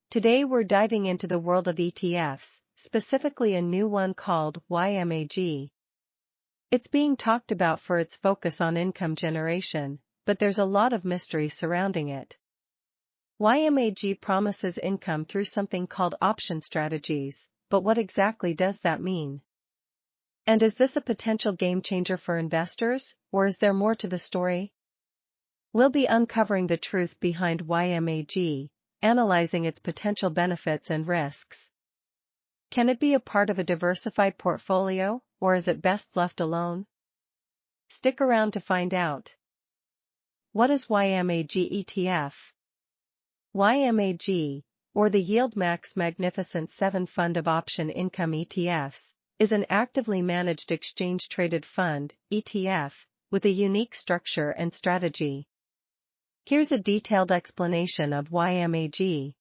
Today we're diving into the world of ETFs, specifically a new one called YMAG. It's being talked about for its focus on income generation, but there's a lot of mystery surrounding it. YMAG promises income through something called option strategies, but what exactly does that mean? And is this a potential game changer for investors, or is there more to the story? We'll be uncovering the truth behind YMAG, analyzing its potential benefits and risks. Can it be a part of a diversified portfolio, or is it best left alone? Stick around to find out. What is YMAG ETF? YMAG, or the YieldMax Magnificent 7 Fund of Option Income ETFs, is an actively managed exchange-traded fund, ETF, with a unique structure and strategy. Here's a detailed explanation of YMAG.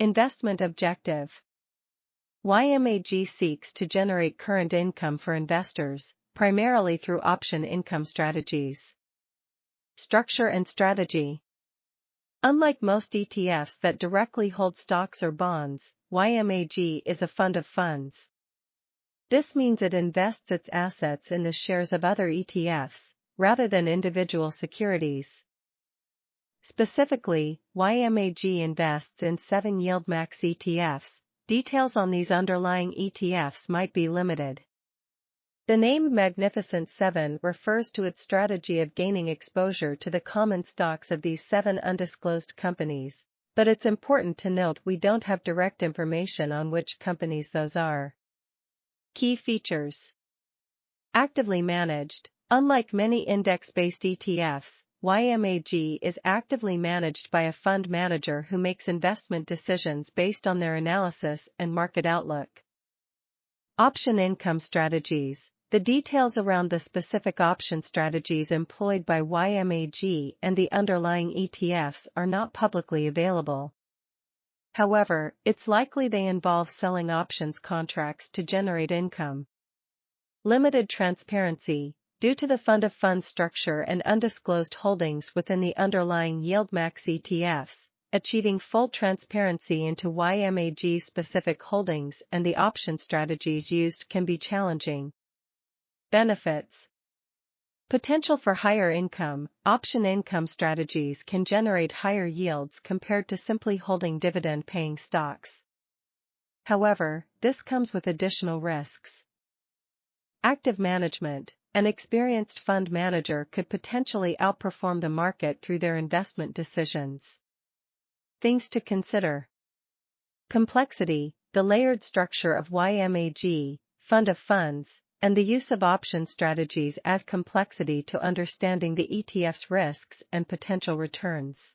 Investment objective. YMAG seeks to generate current income for investors, primarily through option income strategies. Structure and strategy. Unlike most ETFs that directly hold stocks or bonds, YMAG is a fund of funds. This means it invests its assets in the shares of other ETFs, rather than individual securities. Specifically, YMAG invests in 7 YieldMax ETFs. Details on these underlying ETFs might be limited. The name Magnificent 7 refers to its strategy of gaining exposure to the common stocks of these 7 undisclosed companies, but it's important to note we don't have direct information on which companies those are. Key features. Actively managed. Unlike many index-based ETFs, YMAG is actively managed by a fund manager who makes investment decisions based on their analysis and market outlook. Option income strategies. The details around the specific option strategies employed by YMAG and the underlying ETFs are not publicly available. However, it's likely they involve selling options contracts to generate income. Limited transparency. Due to the fund of funds structure and undisclosed holdings within the underlying YieldMax ETFs, achieving full transparency into YMAG's specific holdings and the option strategies used can be challenging. Benefits. Potential for higher income. Option income strategies can generate higher yields compared to simply holding dividend-paying stocks. However, this comes with additional risks. Active management. An experienced fund manager could potentially outperform the market through their investment decisions. Things to consider. Complexity. The layered structure of YMAG, fund of funds, and the use of option strategies add complexity to understanding the ETF's risks and potential returns.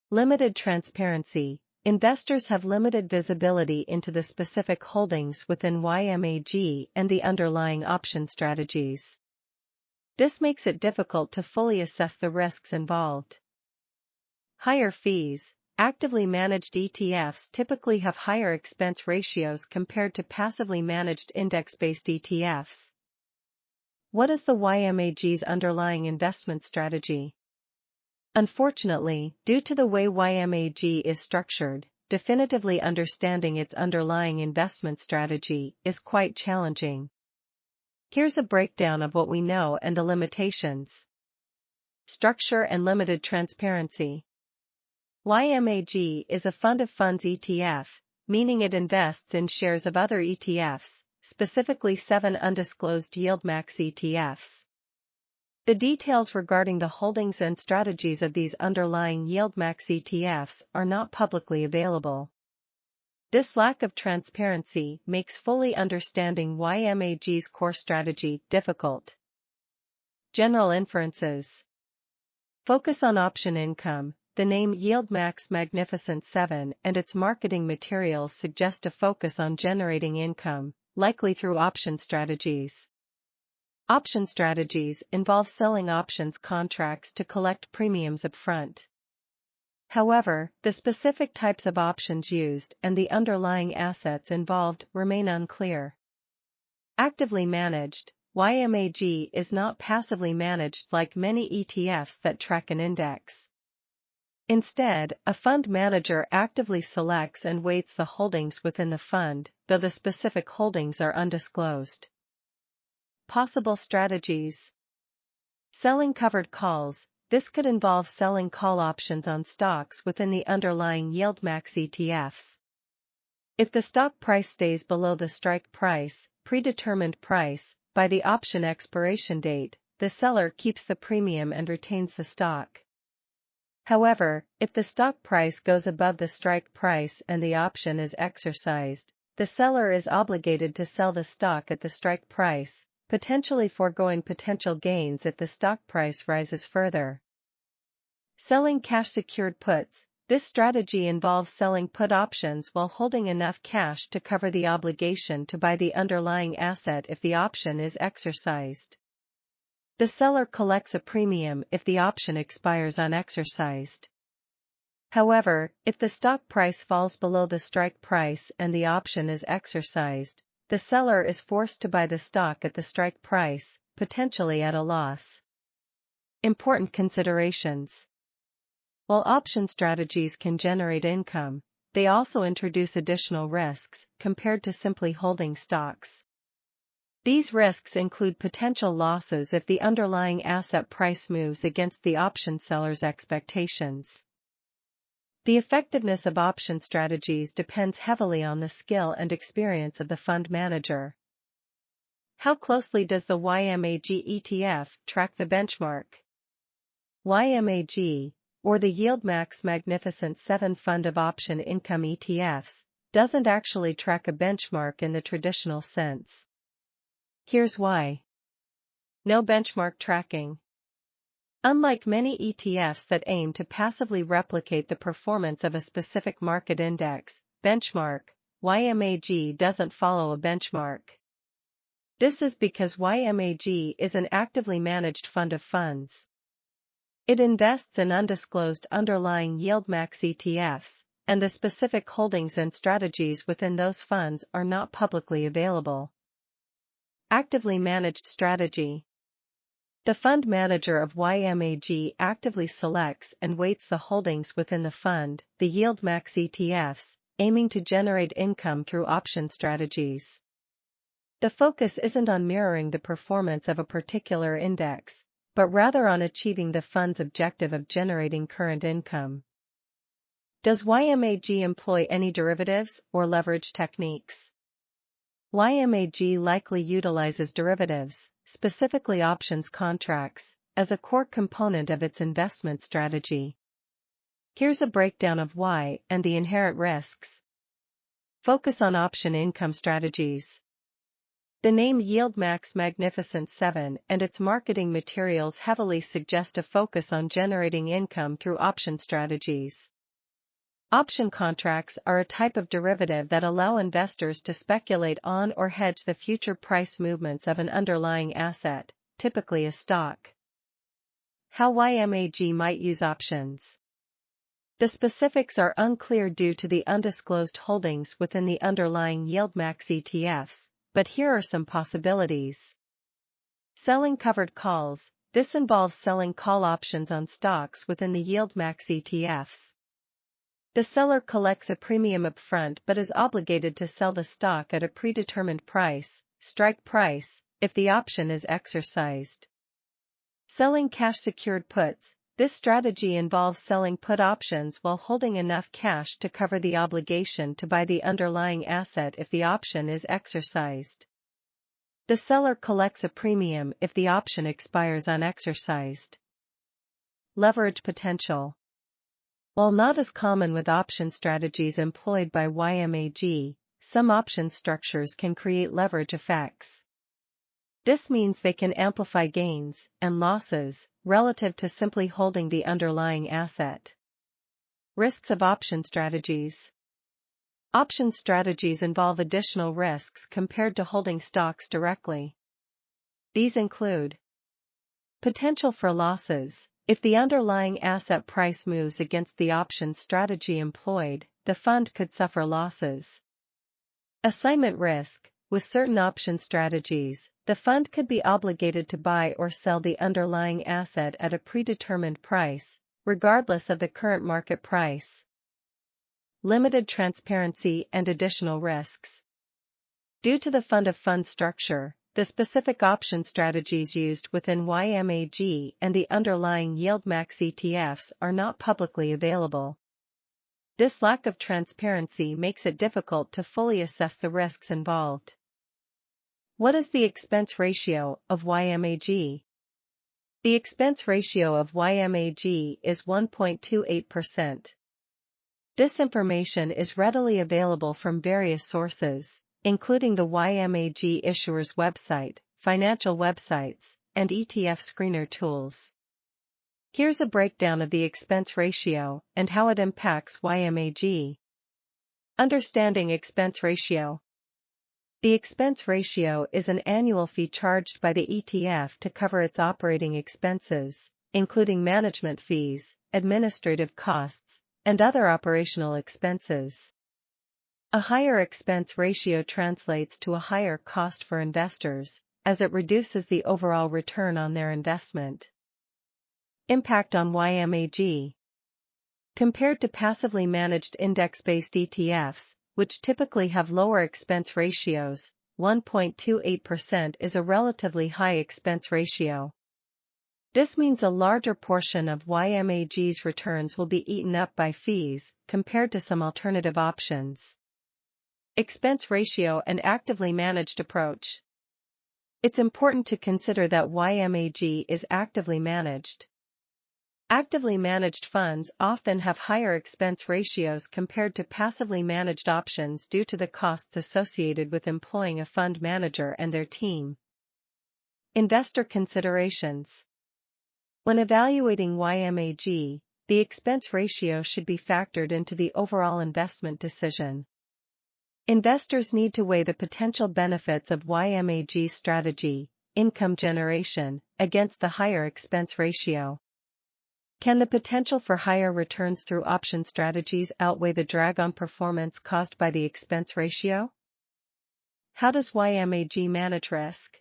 Limited transparency. Investors have limited visibility into the specific holdings within YMAG and the underlying option strategies. This makes it difficult to fully assess the risks involved. Higher fees. Actively managed ETFs typically have higher expense ratios compared to passively managed index-based ETFs. What is the YMAG's underlying investment strategy? Unfortunately, due to the way YMAG is structured, definitively understanding its underlying investment strategy is quite challenging. Here's a breakdown of what we know and the limitations. Structure and limited transparency. YMAG is a fund of funds ETF, meaning it invests in shares of other ETFs, specifically 7 undisclosed YieldMax ETFs. The details regarding the holdings and strategies of these underlying YieldMax ETFs are not publicly available. This lack of transparency makes fully understanding YMAG's core strategy difficult. General inferences. Focus on option income. The name YieldMax Magnificent 7 and its marketing materials suggest a focus on generating income, likely through option strategies. Option strategies involve selling options contracts to collect premiums upfront. However, the specific types of options used and the underlying assets involved remain unclear. Actively managed. YMAG is not passively managed like many ETFs that track an index. Instead, a fund manager actively selects and weights the holdings within the fund, though the specific holdings are undisclosed. Possible strategies. Selling covered calls. This could involve selling call options on stocks within the underlying YMAG ETFs. If the stock price stays below the strike price, predetermined price, by the option expiration date, the seller keeps the premium and retains the stock. However, if the stock price goes above the strike price and the option is exercised, the seller is obligated to sell the stock at the strike price, potentially foregoing potential gains if the stock price rises further. Selling cash-secured puts. This strategy involves selling put options while holding enough cash to cover the obligation to buy the underlying asset if the option is exercised. The seller collects a premium if the option expires unexercised. However, if the stock price falls below the strike price and the option is exercised, the seller is forced to buy the stock at the strike price, potentially at a loss. Important considerations. While option strategies can generate income, they also introduce additional risks compared to simply holding stocks. These risks include potential losses if the underlying asset price moves against the option seller's expectations. The effectiveness of option strategies depends heavily on the skill and experience of the fund manager. How closely does the YMAG ETF track the benchmark? YMAG, or the YMAG Magnificent 7 Fund of Option Income ETFs, doesn't actually track a benchmark in the traditional sense. Here's why. No benchmark tracking. Unlike many ETFs that aim to passively replicate the performance of a specific market index, benchmark, YMAG doesn't follow a benchmark. This is because YMAG is an actively managed fund of funds. It invests in undisclosed underlying YMAG ETFs, and the specific holdings and strategies within those funds are not publicly available. Actively managed strategy. The fund manager of YMAG actively selects and weights the holdings within the fund, the YMAG ETFs, aiming to generate income through option strategies. The focus isn't on mirroring the performance of a particular index, but rather on achieving the fund's objective of generating current income. Does YMAG employ any derivatives or leverage techniques? YMAG likely utilizes derivatives, specifically options contracts, as a core component of its investment strategy. Here's a breakdown of why and the inherent risks. Focus on option income strategies. The name YMAG Magnificent 7 and its marketing materials heavily suggest a focus on generating income through option strategies. Option contracts are a type of derivative that allow investors to speculate on or hedge the future price movements of an underlying asset, typically a stock. How YMAG might use options. The specifics are unclear due to the undisclosed holdings within the underlying YMAG ETFs, but here are some possibilities. Selling covered calls. This involves selling call options on stocks within the YMAG ETFs. The seller collects a premium upfront but is obligated to sell the stock at a predetermined price, strike price, if the option is exercised. Selling cash-secured puts. This strategy involves selling put options while holding enough cash to cover the obligation to buy the underlying asset if the option is exercised. The seller collects a premium if the option expires unexercised. Leverage potential. While not as common with option strategies employed by YMAG, some option structures can create leverage effects. This means they can amplify gains and losses relative to simply holding the underlying asset. Risks of option strategies. Option strategies involve additional risks compared to holding stocks directly. These include potential for losses. If the underlying asset price moves against the option strategy employed, the fund could suffer losses. Assignment risk. With certain option strategies, the fund could be obligated to buy or sell the underlying asset at a predetermined price, regardless of the current market price. Limited transparency and additional risks. Due to the fund-of-funds structure, the specific option strategies used within YMAG and the underlying YieldMax ETFs are not publicly available. This lack of transparency makes it difficult to fully assess the risks involved. What is the expense ratio of YMAG? The expense ratio of YMAG is 1.28%. This information is readily available from various sources, including the YMAG issuer's website, financial websites, and ETF screener tools. Here's a breakdown of the expense ratio and how it impacts YMAG. Understanding expense ratio. The expense ratio is an annual fee charged by the ETF to cover its operating expenses, including management fees, administrative costs, and other operational expenses. A higher expense ratio translates to a higher cost for investors, as it reduces the overall return on their investment. Impact on YMAG. Compared to passively managed index-based ETFs, which typically have lower expense ratios, 1.28% is a relatively high expense ratio. This means a larger portion of YMAG's returns will be eaten up by fees, compared to some alternative options. Expense ratio and actively managed approach. It's important to consider that YMAG is actively managed. Actively managed funds often have higher expense ratios compared to passively managed options due to the costs associated with employing a fund manager and their team. Investor considerations. When evaluating YMAG, the expense ratio should be factored into the overall investment decision. Investors need to weigh the potential benefits of YMAG's strategy, income generation, against the higher expense ratio. Can the potential for higher returns through option strategies outweigh the drag on performance caused by the expense ratio? How does YMAG manage risk?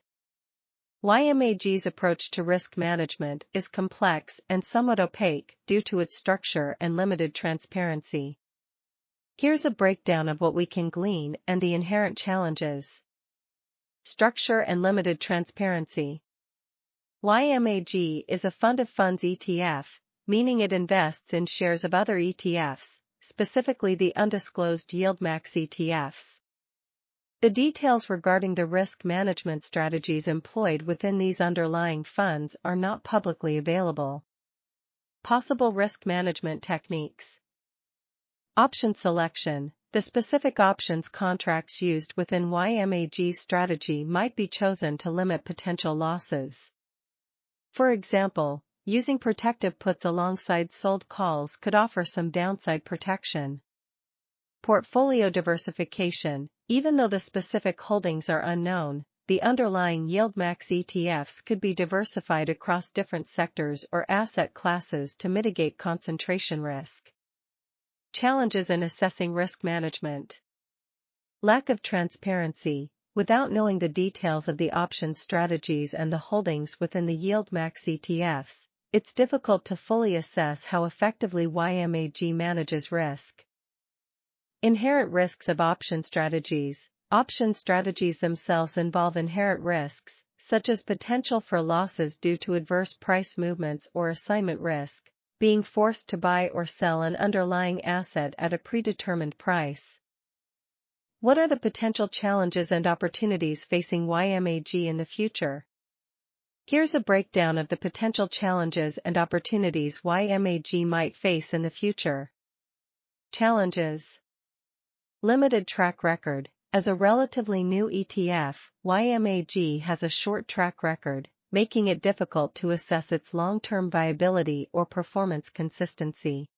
YMAG's approach to risk management is complex and somewhat opaque due to its structure and limited transparency. Here's a breakdown of what we can glean and the inherent challenges. Structure and limited transparency. YMAG is a fund-of-funds ETF, meaning it invests in shares of other ETFs, specifically the undisclosed YieldMax ETFs. The details regarding the risk management strategies employed within these underlying funds are not publicly available. Possible risk management techniques. Option selection. The specific options contracts used within YMAG's strategy might be chosen to limit potential losses. For example, using protective puts alongside sold calls could offer some downside protection. Portfolio diversification. Even though the specific holdings are unknown, the underlying YieldMax ETFs could be diversified across different sectors or asset classes to mitigate concentration risk. Challenges in assessing risk management. Lack of transparency. Without knowing the details of the option strategies and the holdings within the YieldMax ETFs, it's difficult to fully assess how effectively YMAG manages risk. Inherent risks of option strategies. Option strategies themselves involve inherent risks, such as potential for losses due to adverse price movements or assignment risk, being forced to buy or sell an underlying asset at a predetermined price. What are the potential challenges and opportunities facing YMAG in the future? Here's a breakdown of the potential challenges and opportunities YMAG might face in the future. Challenges. Limited track record. As a relatively new ETF, YMAG has a short track record, making it difficult to assess its long-term viability or performance consistency.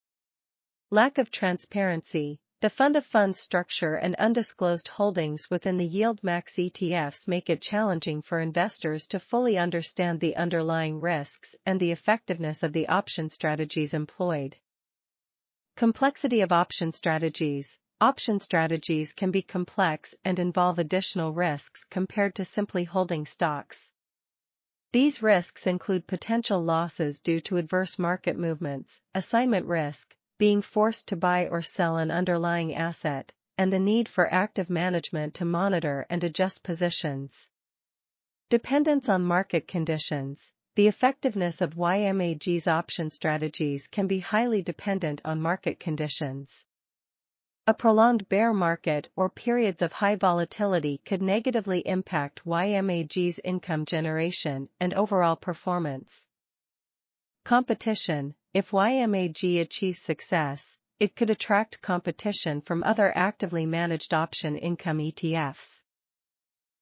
Lack of transparency. The fund-of-funds structure and undisclosed holdings within the YieldMax ETFs make it challenging for investors to fully understand the underlying risks and the effectiveness of the option strategies employed. Complexity of option strategies. Option strategies can be complex and involve additional risks compared to simply holding stocks. These risks include potential losses due to adverse market movements, assignment risk, being forced to buy or sell an underlying asset, and the need for active management to monitor and adjust positions. Dependence on market conditions. The effectiveness of YMAG's option strategies can be highly dependent on market conditions. A prolonged bear market or periods of high volatility could negatively impact YMAG's income generation and overall performance. Competition. If YMAG achieves success, it could attract competition from other actively managed option income ETFs.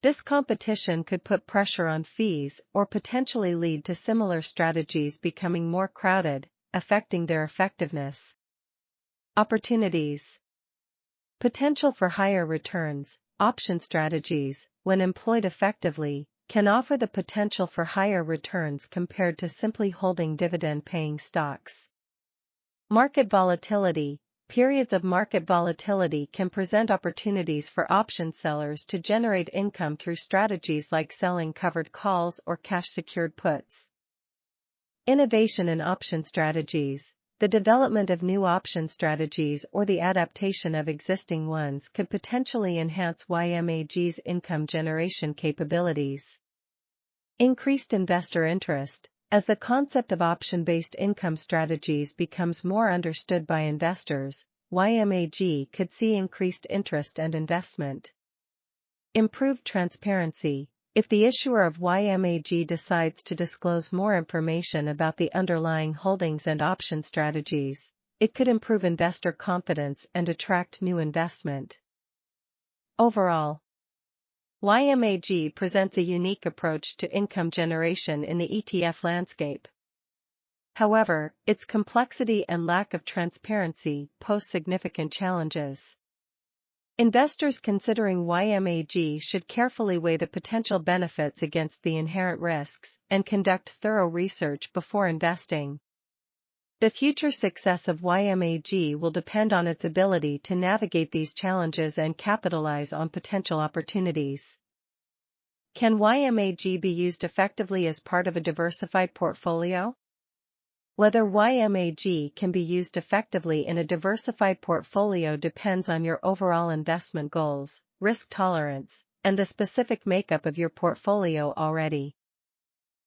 This competition could put pressure on fees or potentially lead to similar strategies becoming more crowded, affecting their effectiveness. Opportunities. Potential for higher returns. Option strategies, when employed effectively, can offer the potential for higher returns compared to simply holding dividend-paying stocks. Market volatility. Periods of market volatility can present opportunities for option sellers to generate income through strategies like selling covered calls or cash-secured puts. Innovation in option strategies. The development of new option strategies or the adaptation of existing ones could potentially enhance YMAG's income generation capabilities. Increased investor interest. As the concept of option-based income strategies becomes more understood by investors, YMAG could see increased interest and investment. Improved transparency. If the issuer of YMAG decides to disclose more information about the underlying holdings and option strategies, it could improve investor confidence and attract new investment. Overall, YMAG presents a unique approach to income generation in the ETF landscape. However, its complexity and lack of transparency pose significant challenges. Investors considering YMAG should carefully weigh the potential benefits against the inherent risks and conduct thorough research before investing. The future success of YMAG will depend on its ability to navigate these challenges and capitalize on potential opportunities. Can YMAG be used effectively as part of a diversified portfolio? Whether YMAG can be used effectively in a diversified portfolio depends on your overall investment goals, risk tolerance, and the specific makeup of your portfolio already.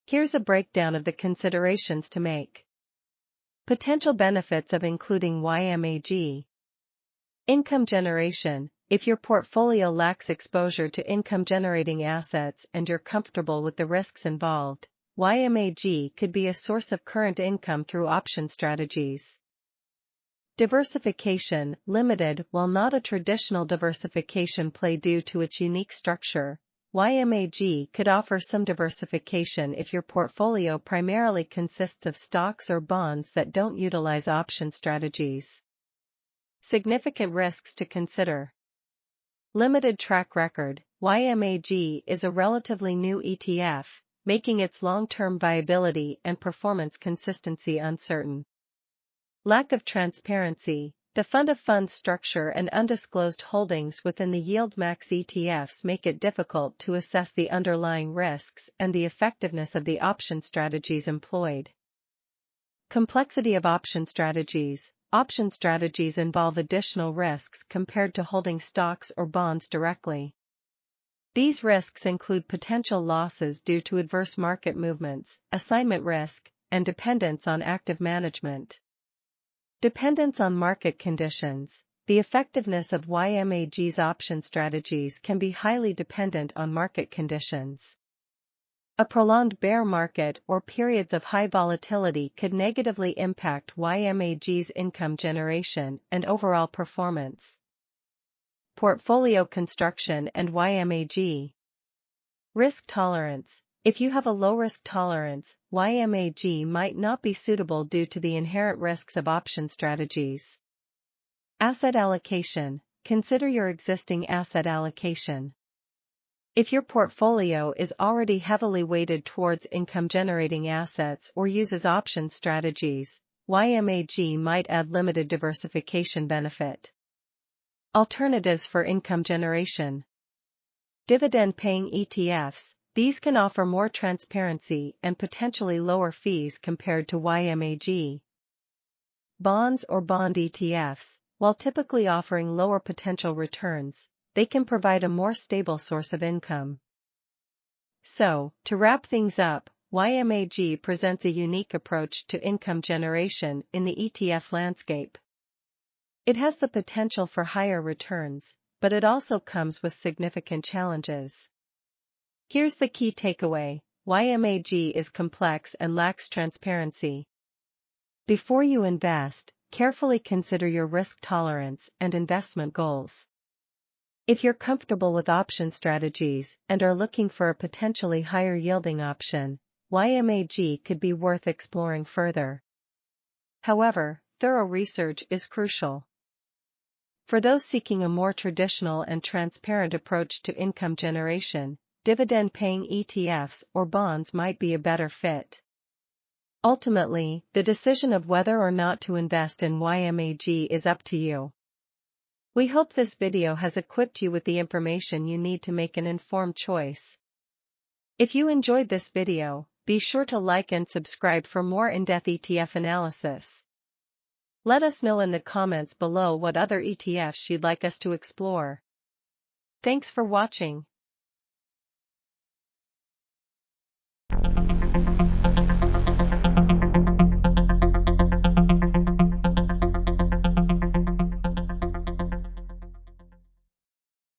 Here's a breakdown of the considerations to make. Potential benefits of including YMAG. Income generation. If your portfolio lacks exposure to income-generating assets and you're comfortable with the risks involved, YMAG could be a source of current income through option strategies. Diversification. Limited. While not a traditional diversification play due to its unique structure, YMAG could offer some diversification if your portfolio primarily consists of stocks or bonds that don't utilize option strategies. Significant risks to consider. Limited track record. YMAG is a relatively new ETF, making its long-term viability and performance consistency uncertain. Lack of transparency. The fund-of-funds structure and undisclosed holdings within the YMAG ETFs make it difficult to assess the underlying risks and the effectiveness of the option strategies employed. Complexity of option strategies. Option strategies involve additional risks compared to holding stocks or bonds directly. These risks include potential losses due to adverse market movements, assignment risk, and dependence on active management. Dependence on market conditions. The effectiveness of YMAG's option strategies can be highly dependent on market conditions. A prolonged bear market or periods of high volatility could negatively impact YMAG's income generation and overall performance. Portfolio construction and YMAG. Risk tolerance. If you have a low risk tolerance, YMAG might not be suitable due to the inherent risks of option strategies. Asset allocation. Consider your existing asset allocation. If your portfolio is already heavily weighted towards income-generating assets or uses option strategies, YMAG might add limited diversification benefit. Alternatives for income generation. Dividend-paying ETFs. These can offer more transparency and potentially lower fees compared to YMAG bonds or bond ETFs. While typically offering lower potential returns, they can provide a more stable source of income. So, to wrap things up, YMAG presents a unique approach to income generation in the ETF landscape. It has the potential for higher returns, but it also comes with significant challenges. Here's the key takeaway: YMAG is complex and lacks transparency. Before you invest, carefully consider your risk tolerance and investment goals. If you're comfortable with option strategies and are looking for a potentially higher yielding option, YMAG could be worth exploring further. However, thorough research is crucial. For those seeking a more traditional and transparent approach to income generation, dividend-paying ETFs or bonds might be a better fit. Ultimately, the decision of whether or not to invest in YMAG is up to you. We hope this video has equipped you with the information you need to make an informed choice. If you enjoyed this video, be sure to like and subscribe for more in-depth ETF analysis. Let us know in the comments below what other ETFs you'd like us to explore. Thanks for watching.